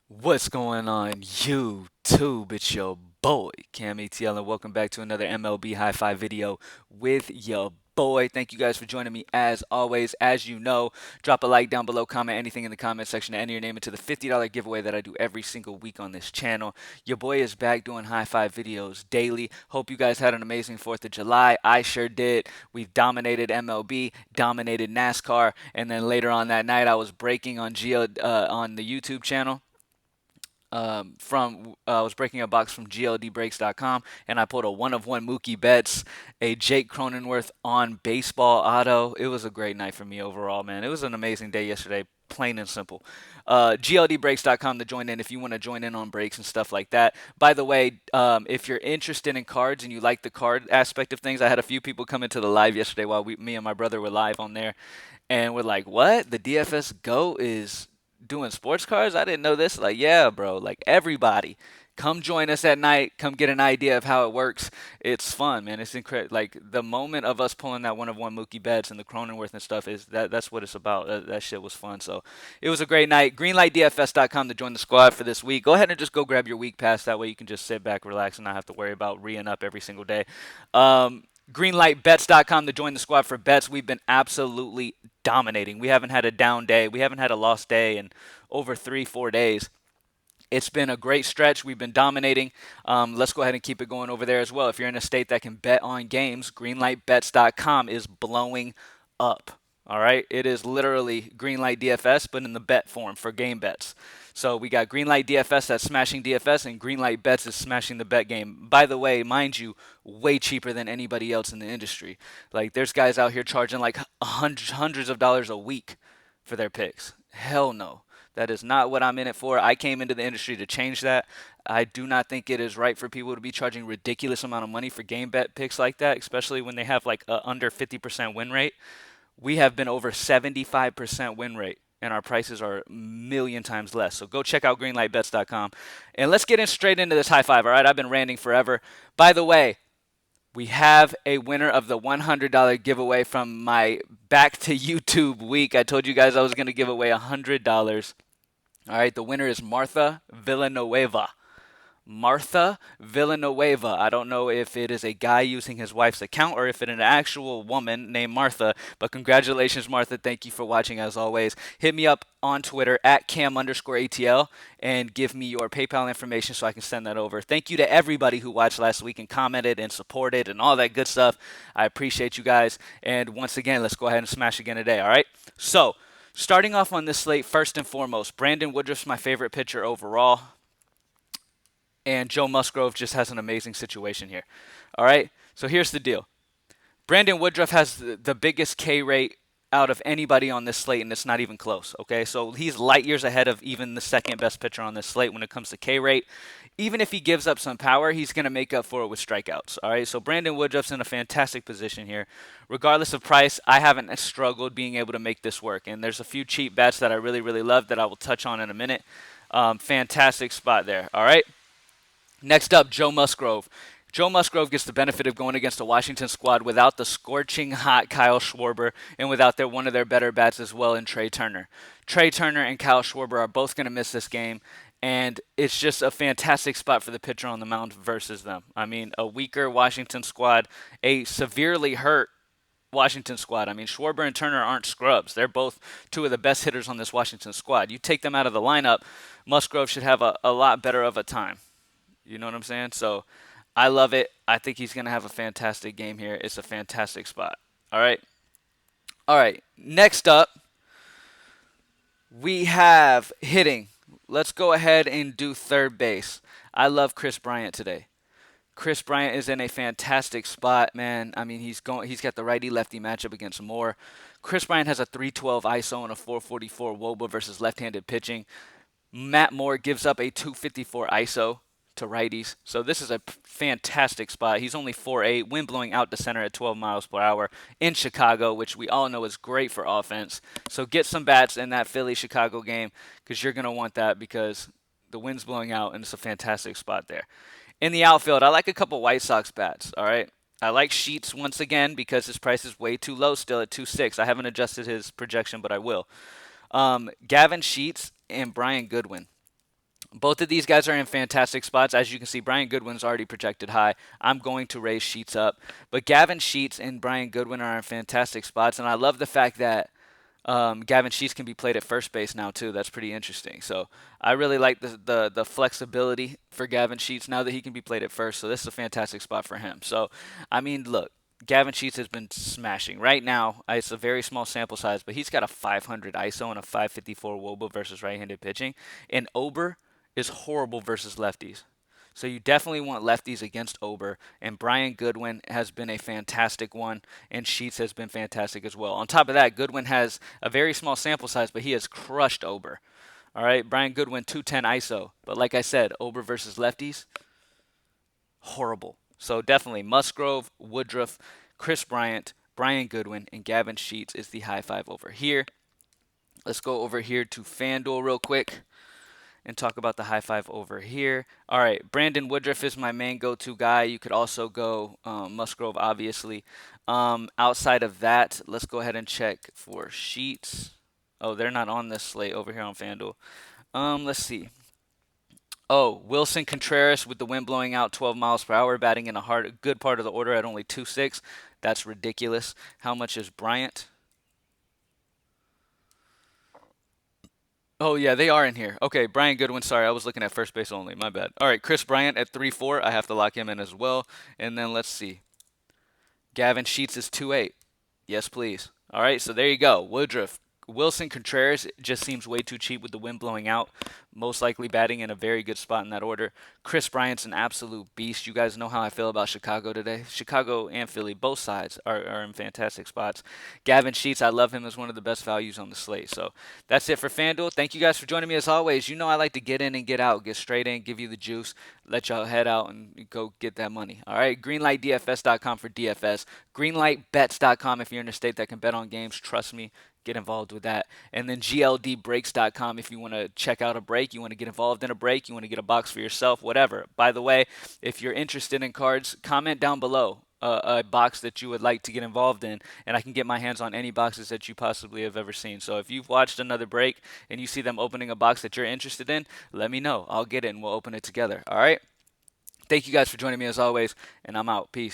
What's going on, YouTube? It's your boy, CamATL, and welcome back to another MLB High Five video with your boy. Thank you guys for joining me as always. As you know, drop a like down below, comment anything in the comment section to enter your name into the $50 giveaway that I do every single week on this channel. Your boy is back doing high five videos daily. Hope you guys had an amazing 4th of July. I sure did. We've dominated MLB, dominated NASCAR, and then later on that night I was breaking on on the YouTube channel from I was breaking a box from GLDbreaks.com, and I pulled a one of one Mookie Betts, a Jake Cronenworth on baseball auto. It was a great night for me overall, man. It was an amazing day yesterday, plain and simple. GLDbreaks.com to join in if you want to join in on breaks and stuff like that. By the way, if you're interested in cards and you like the card aspect of things, I had a few people come into the live yesterday while me and my brother were live on there, and we're like, "What? The DFS Go is doing sports cars? I didn't know this." Like, yeah, bro. Like, everybody, come join us at night. Come get an idea of how it works. It's fun, man. It's incredible. Like, the moment of us pulling that one of one Mookie Betts and the Cronenworth and stuff is that's what it's about. That shit was fun. So it was a great night. Greenlightdfs.com to join the squad for this week. Go ahead and just go grab your week pass. That way you can just sit back, relax, and not have to worry about re-ing up every single day. Greenlightbets.com to join the squad for bets. We've been absolutely dominating. We haven't had a down day. We haven't had a lost day in over 3, 4 days. It's been a great stretch. We've been dominating. Let's go ahead and keep it going over there as well. If you're in a state that can bet on games, greenlightbets.com is blowing up. All right. It is literally Greenlight DFS, but in the bet form for game bets. So we got Greenlight DFS that's smashing DFS, and Greenlight Bets is smashing the bet game. By the way, mind you, way cheaper than anybody else in the industry. Like, there's guys out here charging like hundreds of dollars a week for their picks. Hell no. That is not what I'm in it for. I came into the industry to change that. I do not think it is right for people to be charging ridiculous amount of money for game bet picks like that, especially when they have like a under 50% win rate. We have been over 75% win rate, and our prices are a million times less. So go check out greenlightbets.com. And let's get in straight into this high five. All right, I've been ranting forever. By the way, we have a winner of the $100 giveaway from my back to YouTube week. I told you guys I was going to give away $100. All right, the winner is Martha Villanueva. Martha Villanueva. I don't know if it is a guy using his wife's account or if it's an actual woman named Martha, but congratulations, Martha. Thank you for watching as always. Hit me up on Twitter at Cam_ATL and give me your PayPal information so I can send that over. Thank you to everybody who watched last week and commented and supported and all that good stuff. I appreciate you guys. And once again, let's go ahead and smash again today, all right? So, starting off on this slate, first and foremost, Brandon Woodruff's my favorite pitcher overall, and Joe Musgrove just has an amazing situation here. All right, so here's the deal. Brandon Woodruff has the biggest K rate out of anybody on this slate, and it's not even close. Okay, so he's light years ahead of even the second best pitcher on this slate when it comes to K rate. Even if he gives up some power, he's going to make up for it with strikeouts. All right, so Brandon Woodruff's in a fantastic position here. Regardless of price, I haven't struggled being able to make this work. And there's a few cheap bets that I really love that I will touch on in a minute. Fantastic spot there. All right. Next up, Joe Musgrove. Joe Musgrove gets the benefit of going against a Washington squad without the scorching hot Kyle Schwarber and without one of their better bats as well in Trey Turner. Trey Turner and Kyle Schwarber are both going to miss this game, and it's just a fantastic spot for the pitcher on the mound versus them. I mean, a weaker Washington squad, a severely hurt Washington squad. I mean, Schwarber and Turner aren't scrubs. They're both two of the best hitters on this Washington squad. You take them out of the lineup, Musgrove should have a lot better of a time. You know what I'm saying? So I love it. I think he's going to have a fantastic game here. It's a fantastic spot. All right. All right. Next up, we have hitting. Let's go ahead and do third base. I love Chris Bryant today. Chris Bryant is in a fantastic spot, man. I mean, he's got the righty-lefty matchup against Moore. Chris Bryant has a 312 ISO and a 444 WOBA versus left-handed pitching. Matt Moore gives up a 254 ISO to righties. So this is a fantastic spot. He's only 4'8", wind blowing out to center at 12 miles per hour in Chicago, which we all know is great for offense. So get some bats in that Philly-Chicago game because you're going to want that because the wind's blowing out and it's a fantastic spot there. In the outfield, I like a couple White Sox bats, all right? I like Sheets once again because his price is way too low still at 2.6. I haven't adjusted his projection, but I will. Gavin Sheets and Brian Goodwin. Both of these guys are in fantastic spots. As you can see, Brian Goodwin's already projected high. I'm going to raise Sheets up. But Gavin Sheets and Brian Goodwin are in fantastic spots. And I love the fact that Gavin Sheets can be played at first base now, too. That's pretty interesting. So I really like the flexibility for Gavin Sheets now that he can be played at first. So this is a fantastic spot for him. So, I mean, look. Gavin Sheets has been smashing. Right now, it's a very small sample size, but he's got a 500 ISO and a 554 WOBA versus right-handed pitching. And Ober is horrible versus lefties. So you definitely want lefties against Ober, and Brian Goodwin has been a fantastic one, and Sheets has been fantastic as well. On top of that, Goodwin has a very small sample size, but he has crushed Ober. All right, Brian Goodwin 210 ISO, but like I said, Ober versus lefties, horrible. So definitely Musgrove, Woodruff, Chris Bryant, Brian Goodwin, and Gavin Sheets is the high five over here. Let's go over here to FanDuel real quick and talk about the high five over here. All right, Brandon Woodruff is my main go-to guy. You could also go Musgrove, obviously. Outside of that, let's go ahead and check for Sheets. Oh, they're not on this slate over here on FanDuel. Let's see. Oh, Wilson Contreras with the wind blowing out 12 miles per hour, batting in a good part of the order at only 2.6. That's ridiculous. How much is Bryant? Oh, yeah, they are in here. Okay, Brian Goodwin. Sorry, I was looking at first base only. My bad. All right, Chris Bryant at 3.4. I have to lock him in as well. And then let's see. Gavin Sheets is 2.8. Yes, please. All right, so there you go. Woodruff. Wilson Contreras just seems way too cheap with the wind blowing out. Most likely batting in a very good spot in that order. Chris Bryant's an absolute beast. You guys know how I feel about Chicago today. Chicago and Philly, both sides are in fantastic spots. Gavin Sheets, I love him as one of the best values on the slate. So that's it for FanDuel. Thank you guys for joining me as always. You know I like to get in and get out, get straight in, give you the juice, let y'all head out and go get that money. All right, greenlightdfs.com for DFS, greenlightbets.com if you're in a state that can bet on games. Trust me, get involved with that. And then gldbreaks.com if you want to check out a break, you want to get involved in a break, you want to get a box for yourself, whatever. By the way, if you're interested in cards, comment down below a box that you would like to get involved in, and I can get my hands on any boxes that you possibly have ever seen. So if you've watched another break and you see them opening a box that you're interested in, let me know. I'll get it and we'll open it together. All right? Thank you guys for joining me as always, and I'm out. Peace.